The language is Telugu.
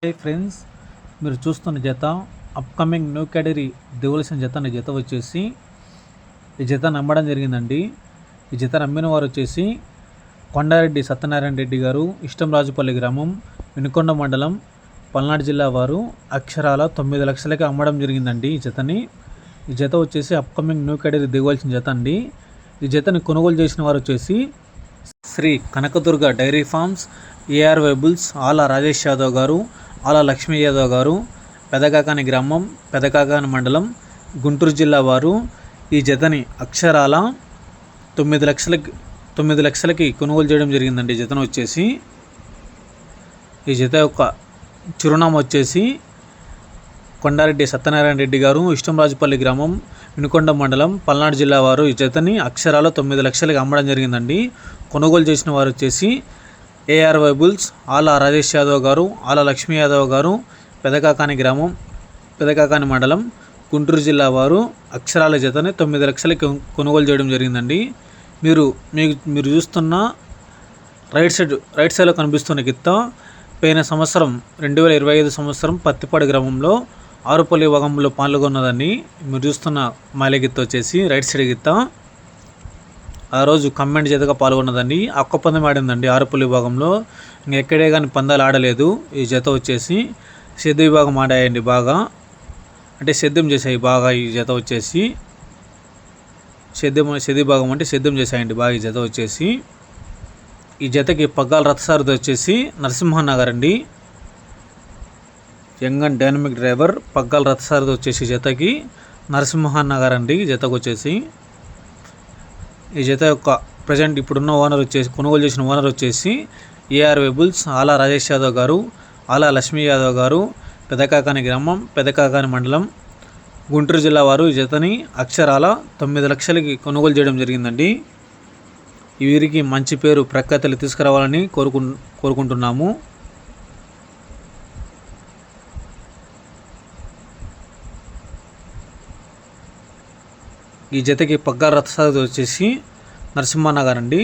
హే ఫ్రెండ్స్, మీరు చూస్తున్న జత అప్కమింగ్ న్యూ కేటగిరీ దివలసిన జత వచ్చేసి ఈ జత నమ్మడం జరిగిందండి. ఈ జత నమ్మిన వారు వచ్చేసి కొండారెడ్డి సత్యనారాయణ రెడ్డి గారు, ఇష్టంరాజుపల్లి గ్రామం, వినుకొండ మండలం, పల్నాడు జిల్లా వారు అక్షరాల 9 లక్షలకి అమ్మడం జరిగిందండి. ఈ జత వచ్చేసి అప్కమింగ్ న్యూ కేటగిరీ దిగవలసిన జత అండి. ఈ జతని కొనుగోలు చేసిన వారు వచ్చేసి Shri Kanakadurga dairy farms, AR వెబుల్స్, ఆలా రాజేష్ యాదవ్ గారు, ఆలా లక్ష్మీ యాదవ్ గారు, పెదకాకాని గ్రామం, పెదకాకాని మండలం, గుంటూరు జిల్లా వారు ఈ జతని అక్షరాల 9 లక్షలకి కొనుగోలు చేయడం జరిగిందండి. ఈ జతను వచ్చేసి ఈ జత యొక్క చిరునామా వచ్చేసి కొండారెడ్డి సత్యనారాయణ రెడ్డి గారు, ఇష్టంరాజుపల్లి గ్రామం, వినుకొండ మండలం, పల్నాడు జిల్లా వారు ఈ జతని అక్షరాల 9 లక్షలకి అమ్మడం జరిగిందండి. కొనుగోలు చేసిన వారు వచ్చేసి ఏఆర్ వైబుల్స్, ఆలా రాజేష్ యాదవ్ గారు, ఆలా లక్ష్మీ యాదవ్ గారు, పెదకాకాని గ్రామం, పెదకాకాని మండలం, గుంటూరు జిల్లా వారు అక్షరాల జతని 9 లక్షలకి కొనుగోలు చేయడం జరిగిందండి. మీరు చూస్తున్న రైట్ సైడ్లో కనిపిస్తున్న గిత్త పోయిన సంవత్సరం 2025 సంవత్సరం పత్తిపాడు గ్రామంలో ఆరుపల్లి విభాగంలో పాల్గొన్నదండి. మీరు చూస్తున్న మైల గిత్త వచ్చేసి రైట్ సైడ్ గిత్త ఆ రోజు కమెంట్ జతగా పాల్గొన్నదండి. ఒక్క పందెం ఆడిందండి ఆరుపల్లి విభాగంలో, ఎక్కడే కానీ పందాలు ఆడలేదు. ఈ జత వచ్చేసి సిద్ధ విభాగం ఆడాయండి, బాగా అంటే సిద్ధం చేశాయి బాగా. ఈ జత వచ్చేసి సిద్ధ విభాగం అంటే సిద్ధం చేశాయండి బాగా. ఈ జత వచ్చేసి ఈ జతకి పగ్గాల రథసారథి వచ్చేసి నరసింహనగర్ అండి. యంగ్ అండ్ డైనమిక్ డ్రైవర్ పగ్గాల రథసారథి వచ్చేసి జతకి నరసింహనగర్ అండి. జతకు వచ్చేసి ఈ జత యొక్క ప్రజెంట్ ఇప్పుడున్న ఓనర్ వచ్చేసి, కొనుగోలు చేసిన ఓనర్ వచ్చేసి ఏఆర్ వెబుల్స్, ఆలా రాజేష్ యాదవ్ గారు, ఆలా లక్ష్మీ యాదవ్ గారు, పెదకాకాని గ్రామం, పెదకాకాని మండలం, గుంటూరు జిల్లా వారు ఈ జతని అక్షరాల 9 లక్షలకి కొనుగోలు చేయడం జరిగిందండి. వీరికి మంచి పేరు ప్రఖ్యాతలు తీసుకురావాలని కోరుకుంటున్నాము. ఈ జతకి పగ్గాల రథసారథి వచ్చేసి నరసింహనగర్ అండి.